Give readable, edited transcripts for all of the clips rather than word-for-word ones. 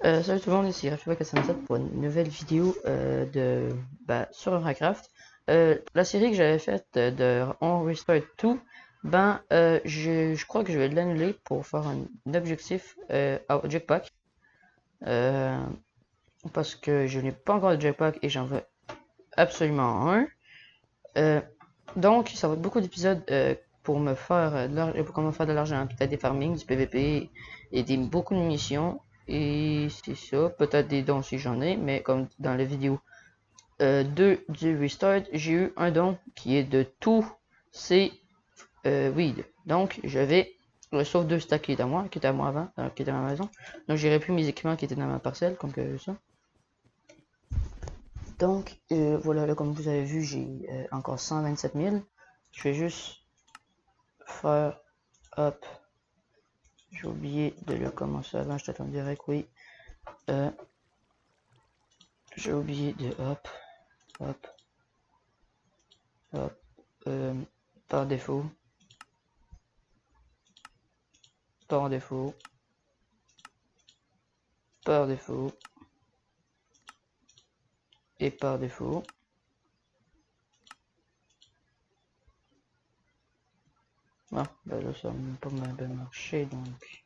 Salut tout le monde, ici Raffiba407 pour une nouvelle vidéo sur Eurocraft. La série que j'avais faite de On Restart 2, je crois que je vais l'annuler pour faire un objectif au jetpack. Euh, Parce que je n'ai pas encore de jetpack et j'en veux absolument un. Euh, donc, ça va être beaucoup d'épisodes pour me faire pour comment faire de l'argent, peut-être des farmings, du PVP et beaucoup de missions. Et c'est ça, peut-être des dons si j'en ai, mais comme dans la vidéo 2 du Restart, j'ai eu un don qui est de tous ces weed. Donc, je vais, sauf 2 stacks qui étaient à moi, qui étaient à moi avant, qui étaient à ma maison. Donc, j'irai plus mes équipements qui étaient dans ma parcelle, comme que ça. Donc, voilà, là, comme vous avez vu, j'ai encore 127 000. Je vais juste faire, hop, j'ai oublié de le commencer avant, je t'attends direct, oui. J'ai oublié de, hop, par défaut, par défaut, par défaut, et par défaut. Ah, ben là, ça n'a pas bien marché, donc.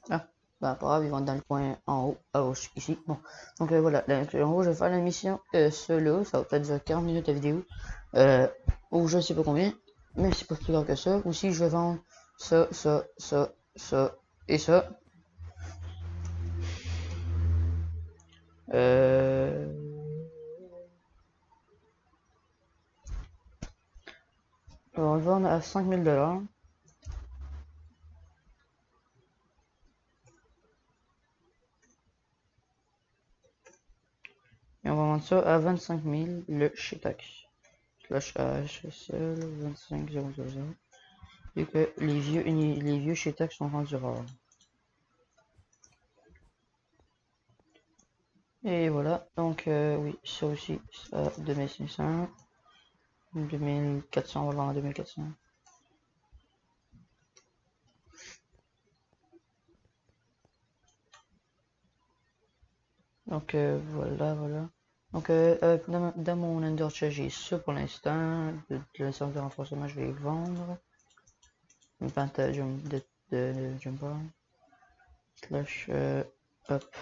Ah, bah pas grave, ils vont dans le coin en haut, à gauche, ici. Bon, donc voilà, donc, en gros, je vais faire la mission, cela, ça va peut-être durer 40 minutes la vidéo, ou je sais pas combien, mais c'est pas plus grave que ça. Aussi, je vais vendre ça, et ça. On va le vendre à 5000 $. Et on va vendre ça à 25 000 le chez tax. Slash HSL 25000. Vu que les vieux chez tax sont rendus rares. Et voilà, donc oui, ça aussi, ça 2500. 2400, on va le vendre à 2400. Donc voilà. Donc dans mon Ender Chest, j'ai ça pour l'instant. De l'essence de renforcement, je vais les vendre. Une pente de jumper. Slash hop.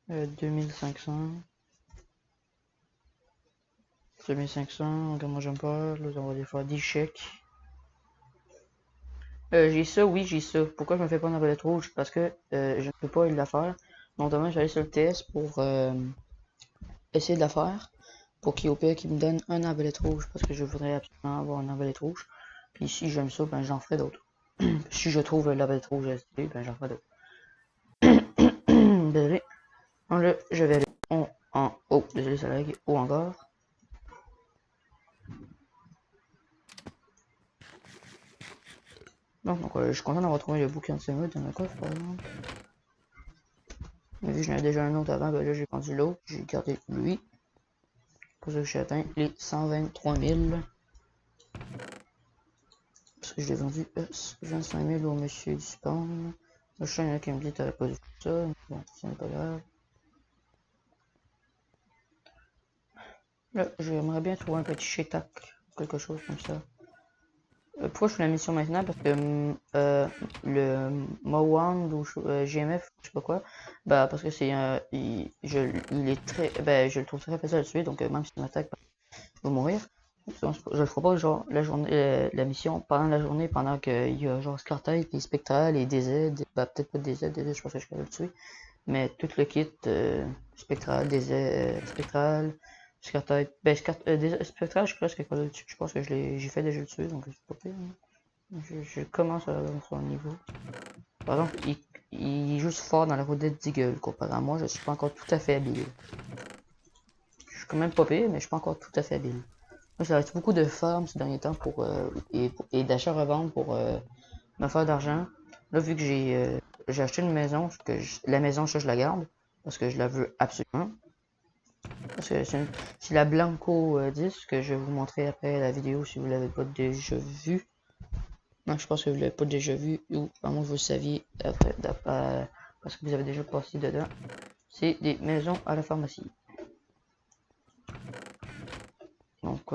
2500. 2500, regarde moi jumper, là on va aller faire 10 chèques. J'ai ça, oui, j'ai ça. Pourquoi je me fais pas une arbalète rouge? Parce que je ne peux pas la faire. Donc demain, je vais aller sur le TS pour essayer de la faire. Pour qu'il me donne un arbalète rouge. Parce que je voudrais absolument avoir une arbalète rouge. Puis si j'aime ça, ben j'en ferai d'autres. Si je trouve l'arbalète rouge à STP, ben j'en ferai d'autres. Désolé. Donc là, je vais aller en haut. Désolé, ça lag. Haut encore. Donc je suis content d'avoir trouvé le bouquin de Semud dans le coffre, par exemple. Mais vu que j'en ai déjà un autre avant, ben là j'ai vendu l'autre, j'ai gardé lui. Pour ça que j'ai atteint les 123 000. Parce que je l'ai vendu 25 000 au monsieur du spawn. Là, je sais qu'il y en a qui me dit t'avais pas vu ça. Bon, ce n'est pas grave. Là, j'aimerais bien trouver un petit chétac, quelque chose comme ça. Pourquoi je fais la mission maintenant? Parce que le Mowand ou GMF, je sais pas quoi, bah parce que c'est il est très, je le trouve très facile à tuer, donc même s'il m'attaque, il va mourir. Je le ferai pas genre la journée, la mission pendant la journée, pendant qu'il y a genre Scartite, et Spectral et DZ, bah peut-être pas DZ, je pense que je peux le tuer, mais tout le kit Spectral, DZ, Spectral. Scartite, Spectral, je suis presque capable de le tuer. Je pense que j'ai fait déjà le tuer, donc c'est pas pire. Je commence à avoir son niveau. Par exemple, il est juste fort dans la rodette d'Eagle, comparé à moi, je suis pas encore tout à fait habile. Je suis quand même pas pire, mais je suis pas encore tout à fait habile. Moi, j'ai arrêté beaucoup de farm ces derniers temps et d'achat-revente pour me faire d'argent. Là, vu que j'ai acheté une maison, la maison, ça, je la garde, parce que je la veux absolument. Parce que c'est la Blanco 10 que je vais vous montrer après la vidéo si vous l'avez pas déjà vu. Non, je pense que vous l'avez pas déjà vu ou à moins que vous le saviez après, parce que vous avez déjà passé dedans. C'est des maisons à la pharmacie. Donc,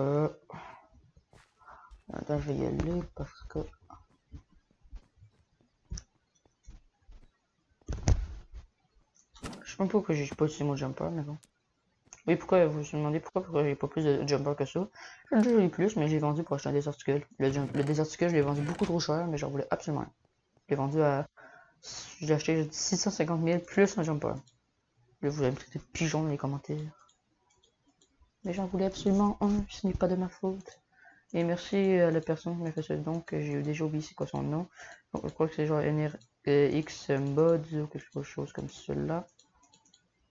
attends, je vais y aller parce que... Je sais même pas pourquoi j'ai pas utilisé mon jumper, mais bon. Oui, pourquoi vous vous demandez pourquoi j'ai pas plus de jumper que ça? J'ai déjà eu plus, mais j'ai vendu pour acheter un désarticule. Le désarticule, je l'ai vendu beaucoup trop cher, mais j'en voulais absolument. Je l'ai vendu à... J'ai acheté 650 000 plus un jumper. Là, vous allez me traiter de pigeon dans les commentaires. Mais j'en voulais absolument un, ce n'est pas de ma faute. Et merci à la personne qui m'a fait ce don, que j'ai déjà oublié c'est quoi son nom. Donc, je crois que c'est genre NRX Mods ou quelque chose comme cela.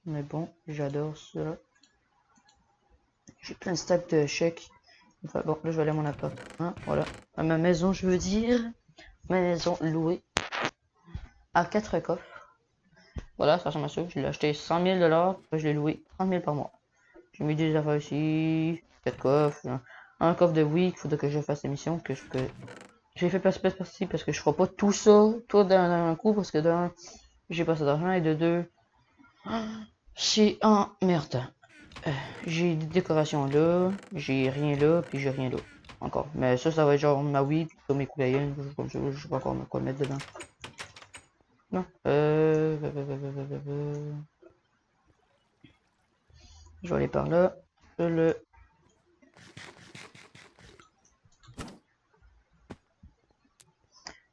Mais bon, j'adore cela. J'ai plein de stacks de chèques. Enfin, bon, là je vais aller à mon appartement. Voilà. À ma maison, je veux dire. Ma maison louée. À 4 coffres. Voilà, ça ressemble à ça. Je l'ai acheté 100 000 $. Je l'ai loué 30 000 par mois. J'ai mis des affaires ici. 4 coffres. Un coffre de week. Il faudrait que je fasse l'émission. J'ai fait place partie parce que je ferai pas tout ça. Tout d'un coup. Parce que d'un, j'ai pas assez d'argent. Et de deux, c'est emmerdant. J'ai des décorations là, j'ai rien là, puis j'ai rien là. Encore. Mais ça va être genre ma weed, comme mes cocaïnes, comme ça, je sais pas encore quoi mettre dedans. Non. Je vais aller par là.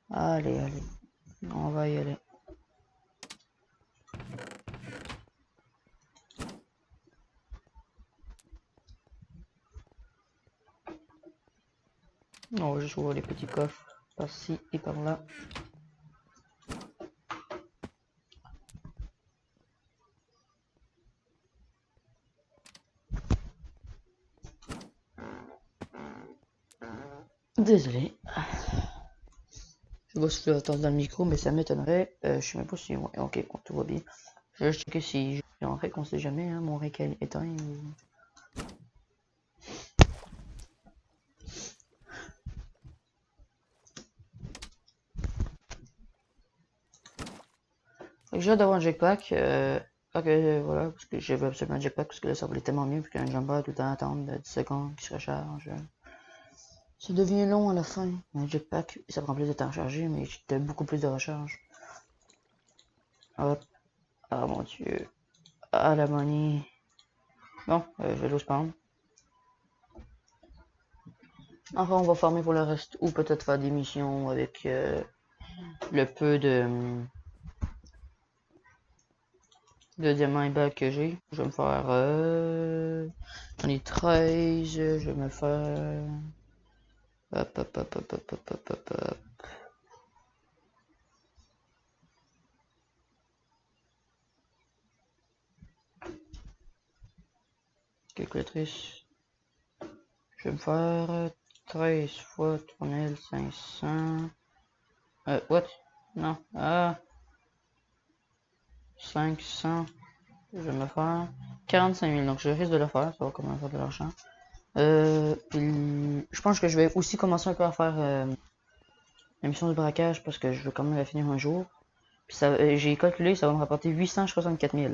Allez, allez. On va y aller. On va juste ouvrir les petits coffres par-ci et par-là. Désolé. Je vais souffler la tasse dans le micro, mais ça m'étonnerait. Je sais même pas si... Ouais, ok, bon, tout va bien. Je vais juste checker si j'ai en règle, on sait jamais, hein, mon règle est éteint. J'ai hâte d'avoir un jetpack. Voilà, parce que j'avais absolument un jetpack, parce que là ça valait tellement mieux, puis qu'un jumper tout le temps attendre 10 secondes qui se recharge. Ça devient long à la fin. Un jetpack, ça prend plus de temps à charger, mais j'ai beaucoup plus de recharge. Hop. Ah mon dieu. Ah la money. Bon, je vais le spawn. Enfin, on va farmer pour le reste, ou peut-être faire des missions avec le peu de diamants et bagues que j'ai. Je vais me faire... J'en ai 13, je vais me faire... Hop, hop, hop, hop, hop, hop, hop, hop, hop. Calculatrice. Je vais me faire 13 fois 3500. What? Non. 500. Je vais me faire 45 000. Donc je risque de le faire. Ça va comment faire de l'argent. Puis je pense que je vais aussi commencer un peu à faire la mission de braquage parce que je veux quand même la finir un jour. Puis j'ai calculé, ça va me rapporter 864 000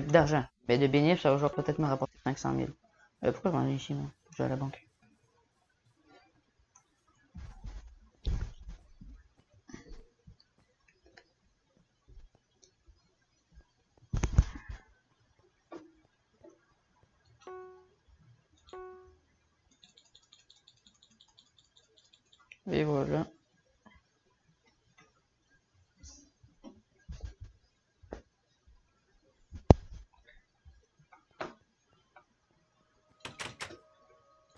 d'argent. Mais de bénéfice, ça va peut-être me rapporter 500 000. Pourquoi je m'en ai ici, moi? Je vais à la banque. Et voilà.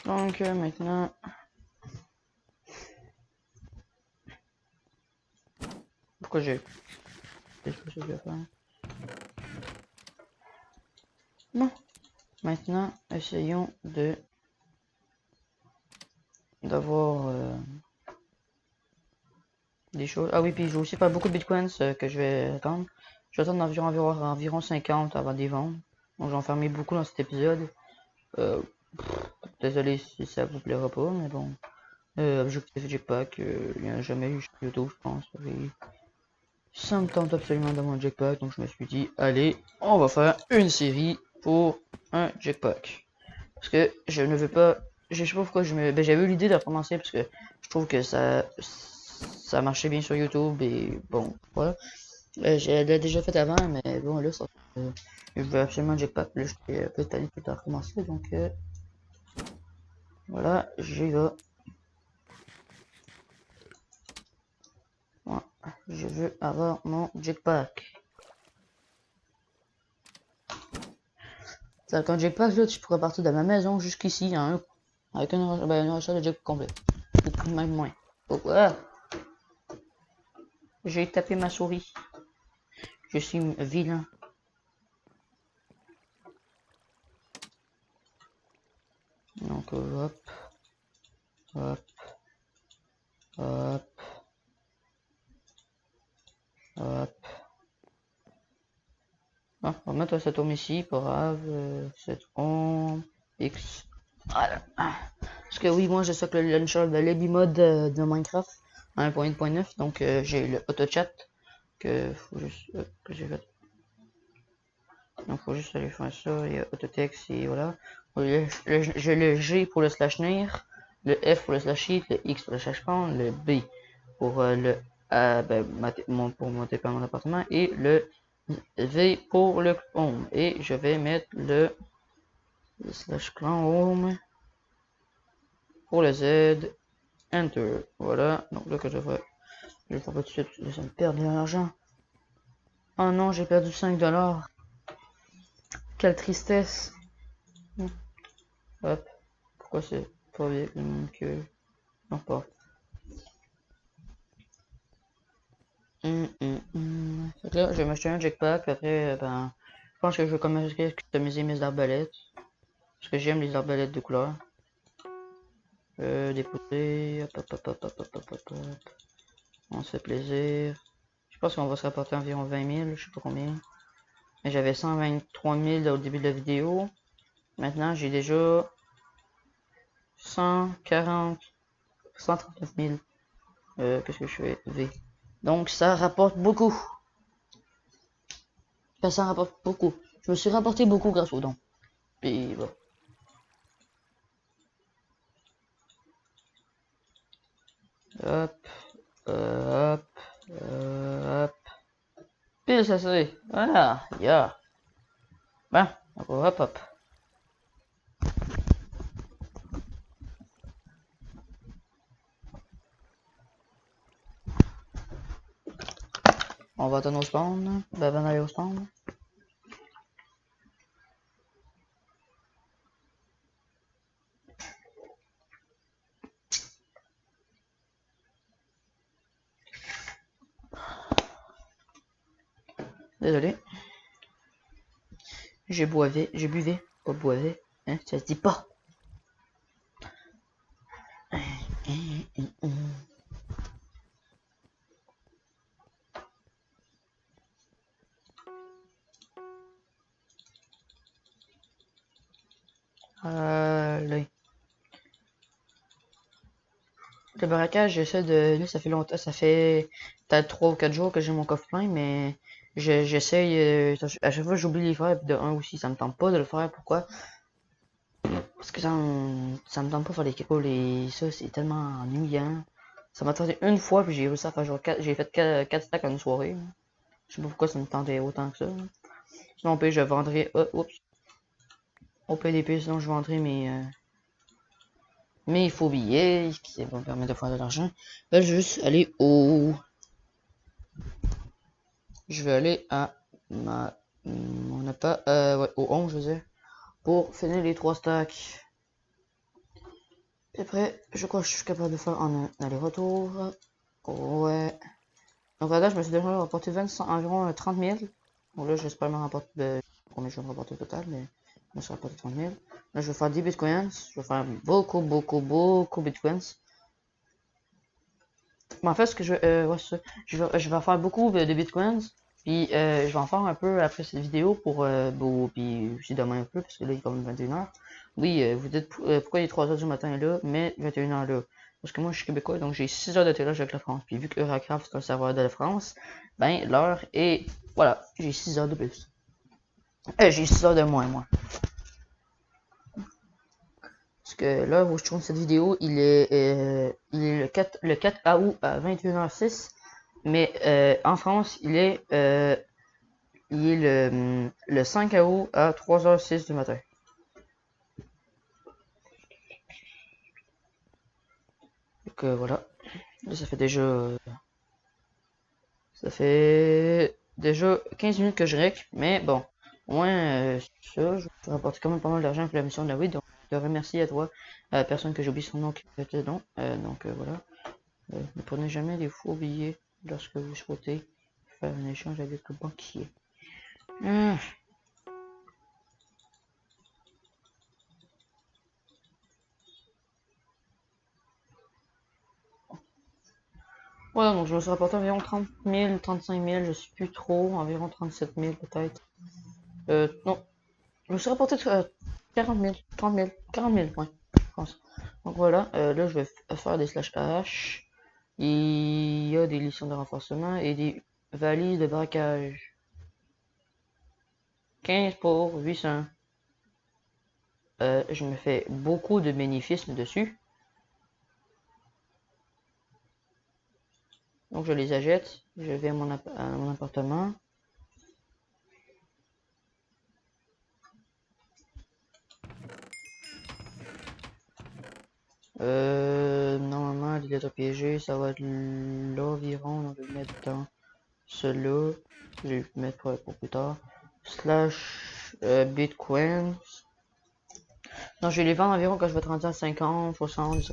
Donc maintenant... Pourquoi j'ai... Qu'est-ce que je vais faire? Non. Maintenant, essayons d'avoir des choses. Ah oui, puis je vais aussi faire beaucoup de bitcoins que je vais attendre. Je vais attendre environ 50 avant de les vendre. Donc j'en fermé beaucoup dans cet épisode. Désolé si ça vous plaira pas, mais bon. Objectif Jetpack, il n'y en a jamais eu sur YouTube, je pense. Et ça me tente absolument d'avoir un Jetpack, donc je me suis dit, allez, on va faire une série pour un Jetpack. Parce que je ne veux pas. Je sais pas pourquoi j'avais eu l'idée de recommencer parce que je trouve que ça marchait bien sur YouTube et bon, voilà. Je l'ai déjà fait avant, mais bon, là, je veux absolument un Jetpack. Là, j'étais un peu tanné de recommencer, donc voilà, j'y vais. Voilà, je veux avoir mon Jetpack. C'est qu'un Jetpack, là, tu pourrais partir de ma maison jusqu'ici en un coup. Avec une recharge de Jetpack complet. Ou même moins. Oh, ah. J'ai tapé ma souris. Je suis vilain. Donc hop, hop, hop, hop. Ah, on va mettre cette tombe ici, pas grave. Cette tombe X. Voilà. Parce que oui, moi je sais que le launcher de l'Ebi Mode de Minecraft 1.1.9, donc j'ai le AutoChat que faut juste que j'ai fait. Donc faut juste aller faire ça, il y a autotext et voilà. J'ai le G pour le slash nir, le F pour le slash hit, le X pour le slash pound, le B pour le pour monter par mon appartement et le V pour le home. Et je vais mettre le slash clan home pour le Z, enter. Voilà, donc là que je vais faire pas tout de suite, je vais perdre de l'argent. Oh non, j'ai perdu 5$. Quelle tristesse. Hop. Pourquoi c'est pas bien que... Non, pas. Fait que là, je vais m'acheter un jetpack, puis après, ben... Je pense que je vais commencer à customiser mes arbalètes. Parce que j'aime les arbalètes de couleur. Déposer... Hop. On se fait plaisir. Je pense qu'on va se rapporter environ 20 000, je sais pas combien. Mais j'avais 123 000 au début de la vidéo. Maintenant, j'ai déjà 139 000. Qu'est-ce que je fais? V. Donc ça rapporte beaucoup. Ça rapporte beaucoup. Je me suis rapporté beaucoup grâce aux dons. Puis bon. Hop. Hop. Pile ça c'est. Voilà. Yeah. Ben, hop. On va attendre au spawn. Ben, avant d'aller au spawn. Désolé. J'ai buvais, pas boivais. Hein, ça se dit pas. Allez. Le braquage, j'essaie de... Là, ça fait longtemps, ça fait peut-être 3 ou 4 jours que j'ai mon coffre plein, mais j'essaye... à chaque fois, j'oublie de les faire, puis de 1 aussi, ça me tente pas de le faire. Pourquoi? Parce que ça me tente pas de faire les calculs et ça, c'est tellement ennuyant. Ça m'a tenté une fois, puis j'ai réussi à faire genre 4... J'ai fait 4 stacks en une soirée. Je sais pas pourquoi ça me tentait autant que ça. Sinon, au pire, je vendrais... oups. Au PDP, sinon, je vendrais mes faux billets, qui vont me permettre de faire de l'argent. Là, je vais juste aller au... Je vais aller à mon appart, ouais, au 11, je veux dire, pour finir les 3 stacks. Et après, je crois que je suis capable de faire en un aller-retour. Ouais. Donc là, je me suis déjà rapporté environ 30 000. Donc là, j'espère me rapporter, combien je vais me rapporter au total, mais je me suis rapporté 30 000. Là, je vais faire 10 bitcoins. Je vais faire beaucoup bitcoins. Mais en fait, ce que je vais faire beaucoup de bitcoins. Puis je vais en faire un peu après cette vidéo pour bon, puis aussi demain un peu, parce que là il est comme 21h. Oui, vous dites pourquoi il est 3h du matin là, mais 21h là. Parce que moi je suis québécois, donc j'ai 6 heures de décalage avec la France. Puis vu que Eurocraft c'est un serveur de la France, ben l'heure est. Voilà, j'ai 6 heures de plus. J'ai 6 heures de moins, moi. Parce que l'heure où je tourne cette vidéo, il est le 4 août à 21h06. Mais en France, il est le 5 août à 3h06 du matin. Donc voilà. Là, ça fait déjà 15 minutes que je rec, mais bon, au moins ça, je rapporte quand même pas mal d'argent pour la mission de la Wii, donc je te remercie à toi, à la personne que j'ai oublié son nom qui était donc, voilà. Ne prenez jamais des faux billets lorsque vous souhaitez faire un échange avec le banquier. Voilà, donc je me suis rapporté environ 30 000, 35 000, je sais plus trop, environ 37 000 peut-être. Non, je me suis rapporté 40 000, 30 000, 40 000, ouais, je pense. Donc voilà, là je vais faire des slash H. Il y a des licences de renforcement et des valises de braquage. 15 pour 800. Je me fais beaucoup de bénéfices dessus. Donc je les achète, je vais à mon appartement. Normalement, les lettres piégées, ça va être l'environ, on va le mettre dans celui-là. Je vais le mettre pour plus tard. Slash Bitcoin. Non, je vais les vendre environ quand je vais être rendu à 50, 60,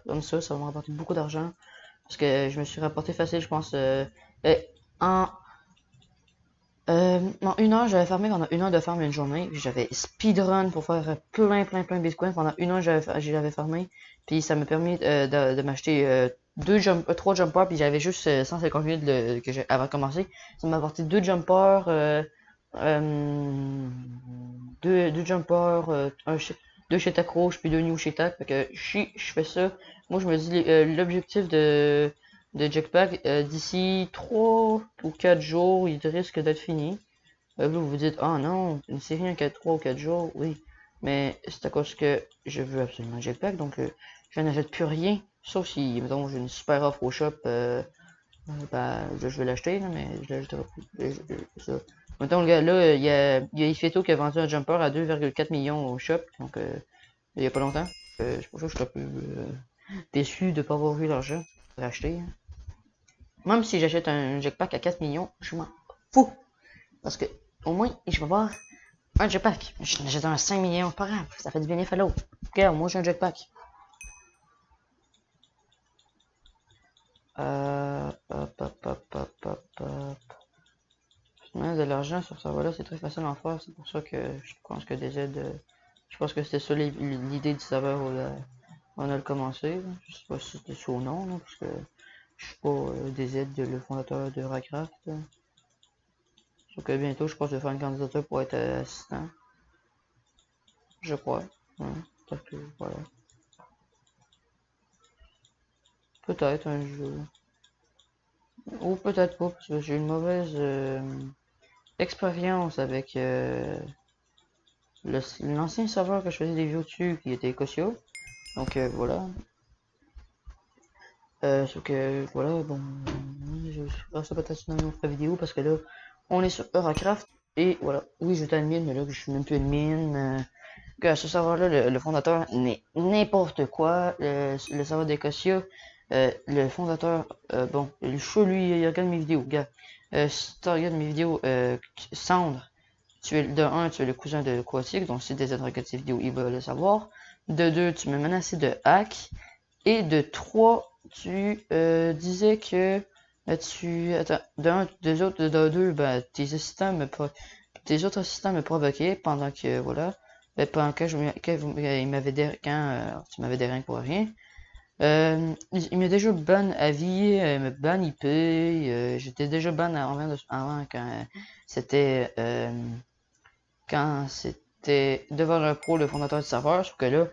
comme ça va me rapporter beaucoup d'argent. Parce que je me suis rapporté facile, je pense, en une heure, j'avais farmé pendant une heure de farm une journée. J'avais speedrun pour faire plein de bitcoins. Pendant une heure, j'avais farmé. Puis ça m'a permis de m'acheter 3 jumpers. Puis j'avais juste 150 000 avant de commencer. Ça m'a apporté 2 jumpers, deux jumpers, deux Shetak rouges, puis 2 new Shetak. Fait que je fais ça. Moi, je me dis l'objectif de Jetpack, d'ici 3 ou 4 jours, il risque d'être fini. Vous vous dites, ah non, une série en 3 ou 4 jours, oui. Mais c'est à cause que je veux absolument Jetpack, donc je n'achète plus rien. Sauf si, mettons, j'ai une super offre au shop, ben, je vais l'acheter, mais je l'achèterai plus. Ça. Mettons, le gars, là, il y a Ifeto qui a vendu un jumper à 2,4 millions au shop, donc il y a pas longtemps. C'est pour ça que je suis un peu déçu de ne pas avoir vu l'argent pour acheter. Hein. Même si j'achète un jetpack à 4 millions, je m'en fous. Parce que, au moins, je vais avoir un jetpack. Je n'achète un à 5 millions, pas grave. Ça fait du bénéfice à l'autre. Regarde, moi j'ai un jetpack. De l'argent sur ça, voilà, c'est très facile à en faire. C'est pour ça que je pense que des aides. Je pense que c'était ça l'idée du serveur où on a le commencé. Je sais pas si c'était ça ou non, là, parce que je suis pas des aides le fondateur de Racraft. Sauf que bientôt, je pense que je vais faire une candidature pour être assistant. Je crois. Ouais, peut-être que, voilà. Peut-être un jour. Ou peut-être pas, parce que j'ai une mauvaise expérience avec l'ancien serveur que je faisais des vidéos dessus, qui était Ecosio. Donc voilà. Sauf que, voilà, bon, je ferai ça peut-être dans une autre vidéo, parce que là, on est sur Eurocraft. Et voilà, oui, j'étais admin, mais là, je suis même plus admin. Que ce serveur-là, le fondateur n'est n'importe quoi. Le serveur d'Ecosia, le fondateur, bon, le show, lui, il regarde mes vidéos, gars. Si tu regardes mes vidéos, Sandre, tu es le cousin de Quatic, donc si tu regardes ses vidéos, il va le savoir. De 2, tu me menaçais de hack. Et de 3, tu disais que attends, de 2, ben, tes autres assistants me provoquaient pendant que, voilà, pendant que tu m'avais des rien pour rien. Il m'a déjà ban à vie, me ban IP, j'étais déjà ban avant quand c'était Developer Pro le fondateur du serveur, sauf que là,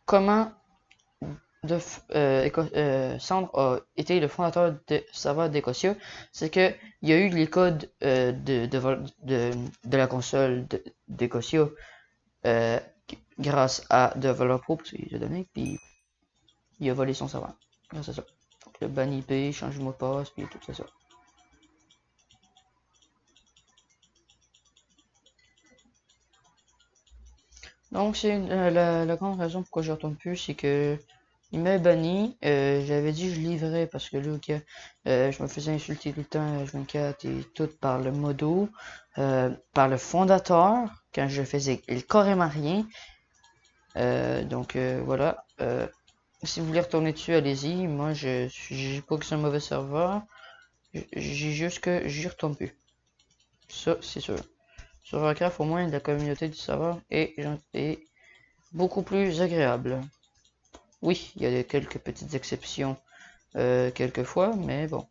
comment Sandre a été le fondateur du serveur d'Ecosia, c'est que il y a eu les codes de la console d'Ecosia grâce à Developer Pro, parce qu'il a donné, puis il a volé son serveur. C'est ça. Donc le ban IP, change de mot de passe, puis tout c'est ça. Donc c'est la grande raison pourquoi je retourne plus, c'est que il m'a banni. J'avais dit que je livrais parce que là, je me faisais insulter tout le temps H24 et tout par le modo, par le fondateur quand je faisais carrément rien. Donc voilà. Si vous voulez retourner dessus, allez-y. Moi, j'ai pas que c'est un mauvais serveur. J'ai juste que j'y retourne plus. Ça, c'est sûr. Sur Warcraft, au moins, la communauté du serveur est beaucoup plus agréable. Oui, il y a quelques petites exceptions quelquefois, mais bon.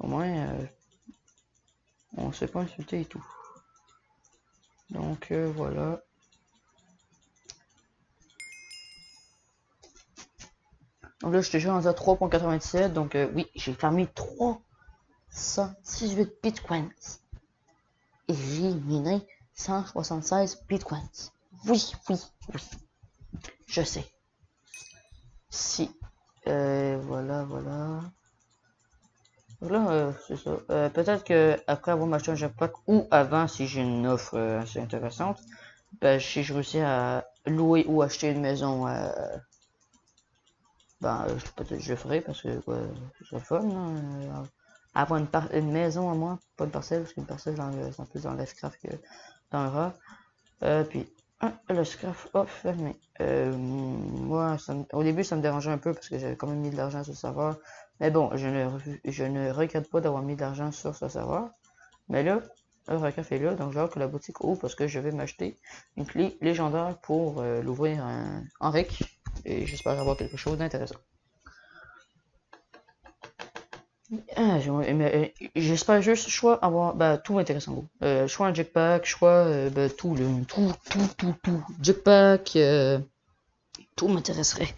Au moins, on ne s'est pas insulté et tout. Donc voilà. Donc là, je suis déjà rendu à 3.97. Donc oui, j'ai farmé 318 bitcoins. Et j'ai miné 176 bitcoins. Oui, oui, oui. Je sais. Si. Voilà. Donc là, c'est ça. Peut-être que après avoir m'acheté un jetpack ou avant, si j'ai une offre assez intéressante, ben, si je réussis à louer ou acheter une maison, peut-être je le ferai parce que ce serait fun. Hein, avoir une maison à moi, pas une parcelle, parce qu'une parcelle c'est plus dans l'Scraft que dans le rat. Puis, le Scraft a fermé. Moi, au début, ça me dérangeait un peu parce que j'avais quand même mis de l'argent sur le serveur. Mais bon, je ne regrette pas d'avoir mis de l'argent sur ce serveur. Mais là, le Warcraft est là, donc j'ai hâte que la boutique ouvre parce que je vais m'acheter une clé légendaire pour l'ouvrir en rec. Et j'espère avoir quelque chose d'intéressant. J'espère juste choix avoir tout intéressant. Choix un jetpack, choix tout jetpack, tout m'intéresserait.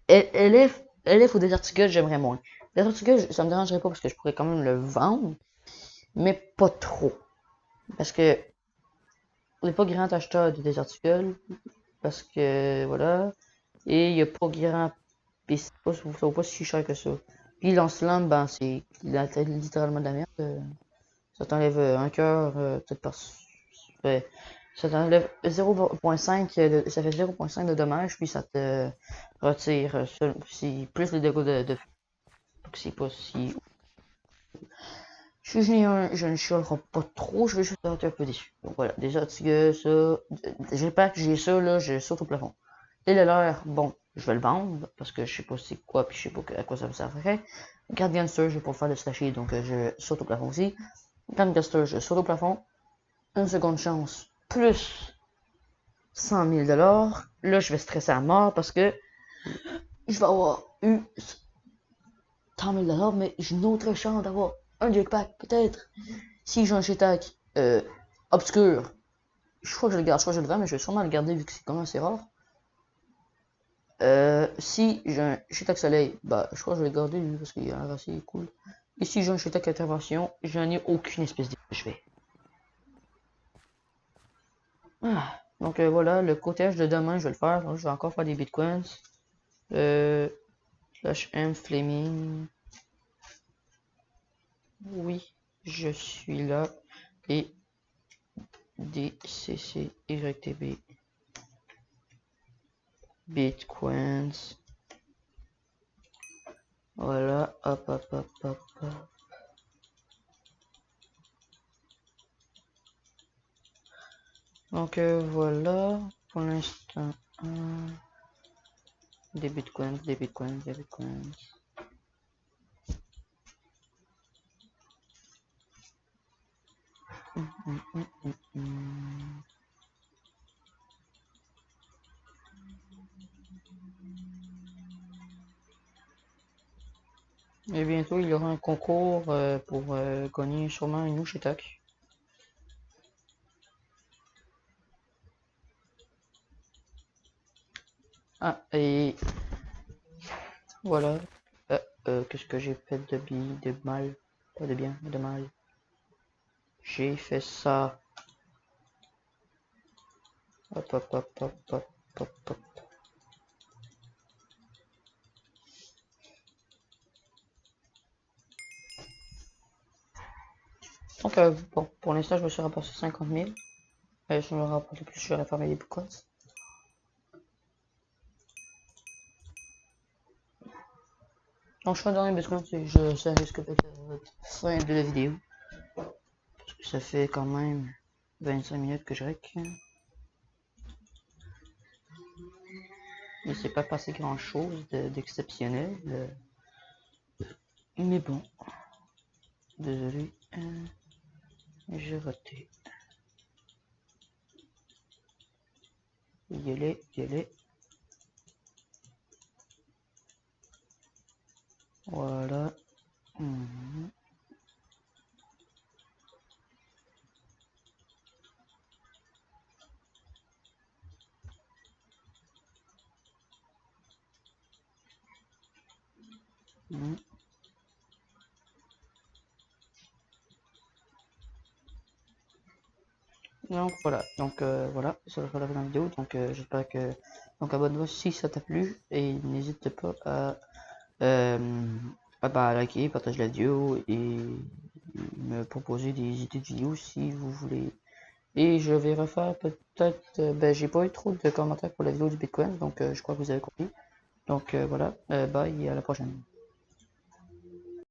LF ou des articles j'aimerais moins. Des articles ça me dérangerait pas parce que je pourrais quand même le vendre, mais pas trop parce que on n'est pas grand acheteur de des articles parce que voilà et il y a pas grand puis ça vaut pas si cher que ça. Puis lance-flamme, c'est littéralement de la merde. Ça t'enlève un cœur, peut-être par. Ouais, ça t'enlève 0.5, ça fait 0.5 de dommages, puis ça te retire plus les dégâts de feu. Donc c'est pas si. Si je n'ai un, je ne chialerai pas trop, je vais juste être un peu déçu. Donc voilà, déjà, ça. J'ai pas que j'ai ça, là, je saute au plafond. Et le leurre, bon, je vais le vendre, parce que je sais pas c'est quoi, puis je sais pas à quoi ça me servirait. Guardianster, je vais pas faire le slasher, donc je saute au plafond aussi. Guardianster, je saute au plafond. Une seconde chance, plus 100 000 $. Là, je vais stresser à mort parce que je vais avoir eu 100 000 $, mais j'ai une autre chance d'avoir un jetpack, peut-être. Si j'ai un jetpack obscur, je crois que je le garde, je crois que je le vends, mais je vais sûrement le garder vu que c'est quand même assez rare. Si j'ai un jetpack soleil, je crois que je vais le garder lui parce qu'il a l'air assez cool. Et si j'ai un jetpack intervention, j'en ai aucune espèce d'idée que je vais. Donc voilà, le cottage de demain, je vais le faire. Donc, je vais encore faire des bitcoins. Slash M Flaming. Oui, je suis là. Et DCCYTB. Bitcoins. Voilà, hop. Donc voilà, pour l'instant, des bitcoins. Et bientôt, il y aura un concours pour gagner sûrement une Uchitak. Ah, et voilà. Qu'est-ce que j'ai fait de mal? Pas de bien, mais de mal. J'ai fait ça. Hop, hop, hop, hop, hop, hop, hop. Donc, bon, pour l'instant, je me suis rapporté 50 000. Si je me rapporte plus, je vais fermer les bitcoins. Donc, je fais un dernier bitcoin, ça risque d'être la fin de la vidéo. Parce que ça fait quand même 25 minutes que je rec. Il s'est pas passé grand chose d'exceptionnel. Mais bon. Désolé. J'ai raté. Y aller. Voilà. Mmh. Mmh. Donc voilà, voilà, ça va faire la fin de la vidéo, donc j'espère que, donc abonne-toi si ça t'a plu, et n'hésite pas à liker, partager la vidéo, et me proposer des idées de vidéos si vous voulez. Et je vais refaire peut-être, j'ai pas eu trop de commentaires pour la vidéo du Bitcoin, donc je crois que vous avez compris. Donc voilà, bye et à la prochaine.